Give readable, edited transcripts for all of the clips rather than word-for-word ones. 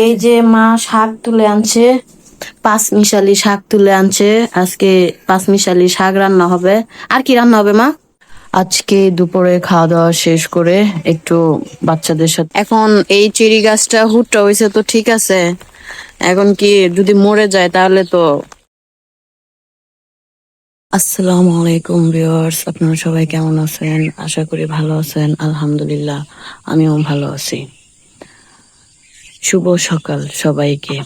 এই যে মা শাক তুলে আনছে, পাঁচমিশালি শাক তুলে আনছে। আজকে পাঁচমিশালি শাক রান্না হবে। আর কি রান্না হবে মা? আজকে দুপুরে খাওয়া দাওয়া শেষ করে একটু বাচ্চাদের সাথে, এখন এই চেরি গাছটা হুটটা হয়েছে তো ঠিক আছে, এখন কি যদি মরে যায় তাহলে তো। আসসালামু আলাইকুম ভিউয়ার্স, আপনারা সবাই কেমন আছেন? আশা করি ভালো আছেন। আলহামদুলিল্লাহ, আমিও ভালো আছি। শুভ সকাল সবাইকে।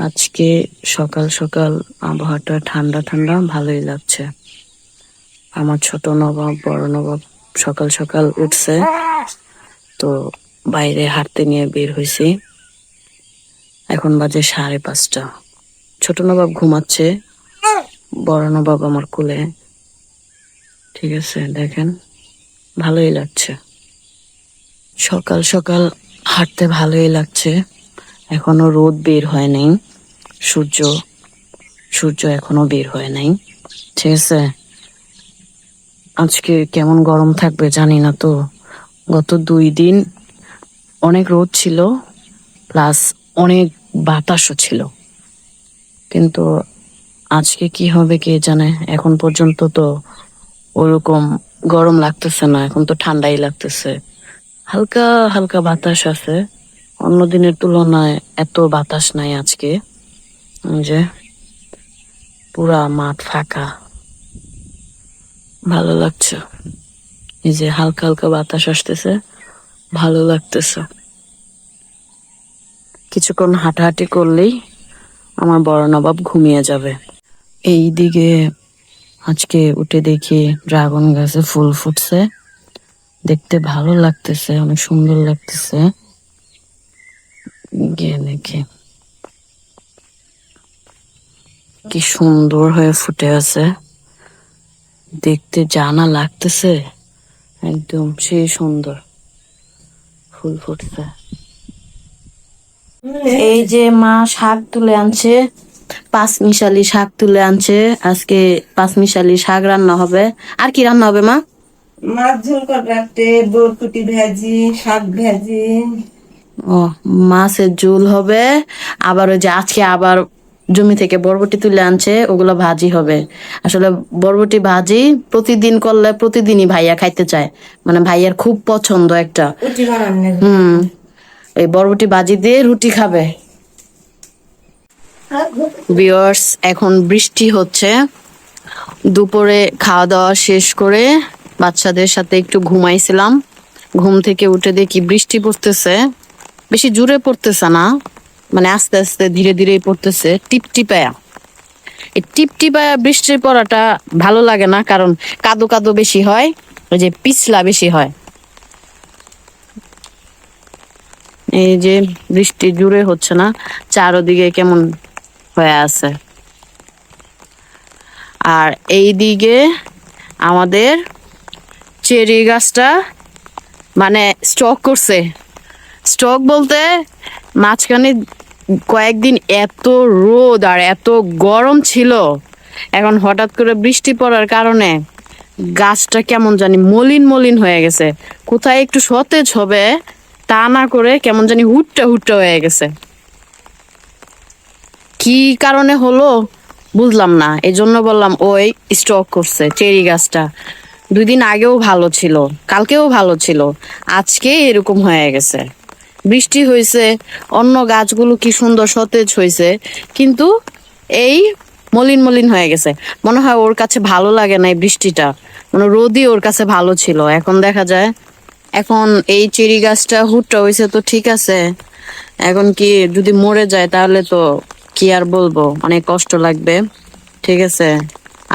আজকে সকাল সকাল আবহাওয়াটা ঠান্ডা ঠান্ডা, ভালোই লাগছে। আমার ছোট নবাব বড় নবাব সকাল সকাল উঠছে, তো বাইরে হাঁটতে নিয়ে বের হয়েছি। এখন বাজে 5:30। ছোট নবাব ঘুমাচ্ছে, বড় নবাব আমার কোলে। ঠিক আছে, দেখেন ভালোই লাগছে। সকাল সকাল হাঁটতে ভালোই লাগছে। এখনো রোদ বের হয় নাই, সূর্য সূর্য এখনো বের হয় নাই। ঠিক আছে, আজকে কেমন গরম থাকবে জানি না তো। গত 2 দিন অনেক রোদ ছিল, প্লাস অনেক বাতাসও ছিল, কিন্তু আজকে কি হবে কে জানে। এখন পর্যন্ত তো ওরকম গরম লাগতেছে না, এখন তো ঠান্ডাই লাগতেছে। হালকা হালকা বাতাস আছে, অন্য দিনের তুলনায় এত বাতাস নাই আজকে। এই যে পুরা মাঠ ফাঁকা, ভালো লাগছে। এই যে হালকা হালকা বাতাস আসতেছে, ভালো লাগতেছে। কিছুক্ষণ হাঁটাহাঁটি করলেই আমার বড় নবাব ঘুমিয়ে যাবে। এই দিকে আজকে উঠে দেখি ড্রাগন গাছে ফুল ফুটছে, দেখতে ভালো লাগতেছে, অনেক সুন্দর লাগতেছে। গিয়ে দেখি কি সুন্দর হয়ে ফুটে আছে, দেখতে জানা লাগতেছে, একদম সেই সুন্দর ফুল ফুটছে। এই যে মা শাক তুলে আনছে, পাঁচমিশালি শাক তুলে আনছে। আজকে পাঁচমিশালি শাক রান্না হবে। আর কি রান্না হবে মা? মাছ ঝোল করতে, বরকুটি ভাজি, শাক ভাজি। ও, মাছের ঝোল হবে। আবার ওই যে আজকে আবার জমি থেকে বরবটি তুলে আনছে, ওগুলো ভাজি হবে। আসলে বরবটি ভাজি প্রতিদিন করলে প্রতিদিনই ভাইয়া খাইতে চায়, মানে ভাইয়ার খুব পছন্দ একটা। রুটি বানানো। এই বরবটি ভাজি দিয়ে রুটি খাবে। ভিউয়ার্স, এখন বৃষ্টি হচ্ছে। দুপুরে খাওয়া দাওয়া শেষ করে বাচ্চাদের সাথে একটু ঘুমাইছিলাম। ঘুম থেকে উঠে দেখি বৃষ্টি পড়তেছে, বেশি জোরে পড়তেছে না, মানে আস্তে আস্তে ধীরে ধীরে পড়তেছে, টিপটিপায়া। এই টিপটিপায়া বৃষ্টির পড়াটা ভালো লাগে না, কারণ কাদো কাদো বেশি হয়, ওই যে পিছলা বেশি হয়। এই যে বৃষ্টি জোরে হচ্ছে না, চারদিকে কেমন হয়ে আছে। আর এই দিকে আমাদের চেরি গাছটা মানে স্টক করছে। স্টক বলতে মাঝখানে কয়েকদিন এত রোদ আর এত গরম ছিল, এখন হঠাৎ করে বৃষ্টি পড়ার কারণে গাছটা কেমন জানি মলিন মলিন হয়ে গেছে। কোথায় একটু সতেজ হবে তা না করে কেমন জানি হুট্টা হুট্টা হয়ে গেছে। কি কারণে হলো বুঝলাম না, এই জন্য বললাম ওই স্টক করছে চেরি গাছটা। 2 দিন আগেও ভালো ছিল, কালকেও ভালো ছিল, আজকে এরকম হয়ে গেছে। বৃষ্টি হয়েছে, অন্য গাছগুলো কি সুন্দর সতেজ হয়েছে, কিন্তু এই মলিন মলিন হয়ে গেছে। মনে হয় ওর কাছে ভালো লাগে না এই বৃষ্টিটা, মানে রোদই ওর কাছে ভালো ছিল। এখন দেখা যায়, এখন এই চেরি গাছটা হুটটা হয়েছে তো ঠিক আছে, এখন কি যদি মরে যায় তাহলে তো কি আর বলবো, অনেক কষ্ট লাগবে। ঠিক আছে,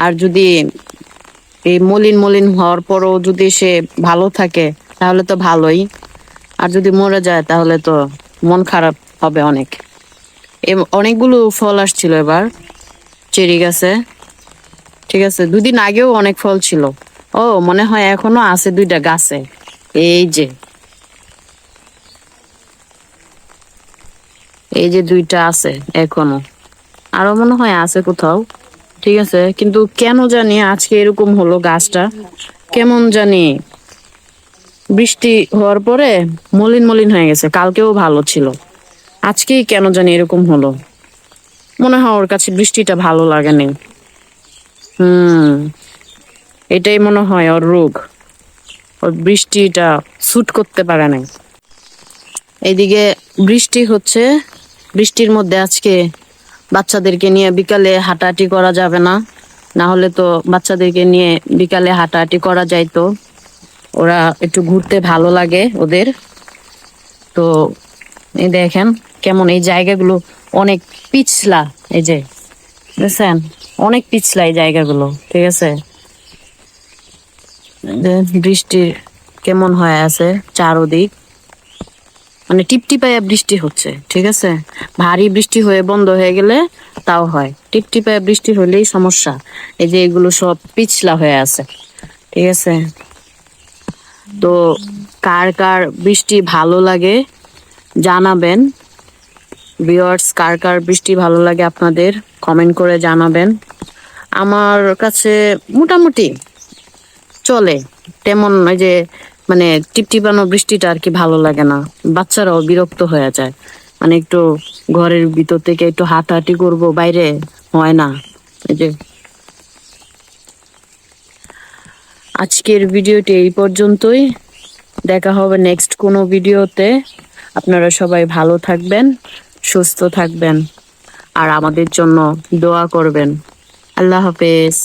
আর যদি এই মলিন মলিন হওয়ার পরও যদি সে ভালো থাকে তাহলে তো ভালোই, আর যদি মরে যায় তাহলে তো মন খারাপ হবে অনেক। অনেকগুলো ফল আসছিল এবার চেরি গাছে। ঠিক আছে, 2 দিন আগেও অনেক ফল ছিল। ও মনে হয় এখনো আছে 2টা গাছে। এই যে এই যে 2টা আছে এখনো, আরো মনে হয় আছে কোথাও। ঠিক আছে, কিন্তু কেন জানি আজকে এরকম হলো, গাছটা কেমন জানি বৃষ্টি হওয়ার পরে মলিন মলিন হয়ে গেছে। কালকেও ভালো ছিল, আজকেই কেন জানি এরকম হলো, মনে হয় ওর কাছে বৃষ্টিটা ভালো লাগেনি। এটাই মনে হয় ওর রোগ, ওর বৃষ্টিটা স্যুট করতে পারে না। এইদিকে বৃষ্টি হচ্ছে, বৃষ্টির মধ্যে আজকে বাচ্চাদেরকে নিয়ে বিকালে হাঁটাহাঁটি করা যাবে না, না হলে তো বাচ্চাদেরকে নিয়ে বিকালে হাঁটাহাঁটি করা যাইতো, ওরা একটু ঘুরতে ভালো লাগে ওদের। তো এই দেখেন কেমন এই জায়গাগুলো অনেক পিছলা, এই যে দেখছেন অনেক পিছলা এই জায়গাগুলো, ঠিক আছে। বৃষ্টি কেমন হয়ে আছে চারোদিক, মানে টিপটিপাইয়া বৃষ্টি হচ্ছে, ঠিক আছে। ভারী বৃষ্টি হয়ে বন্ধ হয়ে গেলে তাও হয়, টিপটিপাইয়া বৃষ্টি হলেই সমস্যা। এই যে এগুলো সব পিছলা হয়ে আছে, ঠিক আছে। তো কার কার বৃষ্টি ভালো লাগে জানাবেন ভিউয়ার্স, কার কার বৃষ্টি ভালো লাগে আপনাদের কমেন্ট করে জানাবেন। আমার কাছে মোটামুটি চলে, তেমন ওই যে মানে টিপটিপানো বৃষ্টিটা আর কি ভালো লাগে না, বাচ্চারাও বিরক্ত হয়ে যায়, মানে একটু ঘরের ভিতর থেকে একটু হাঁটাহাঁটি করব বাইরে হয় না। এই যে আজকের ভিডিওটি এই পর্যন্তই, দেখা হবে নেক্সট কোনো ভিডিওতে। আপনারা সবাই ভালো থাকবেন, সুস্থ থাকবেন, আর আমাদের জন্য দোয়া করবেন। আল্লাহ হাফেজ।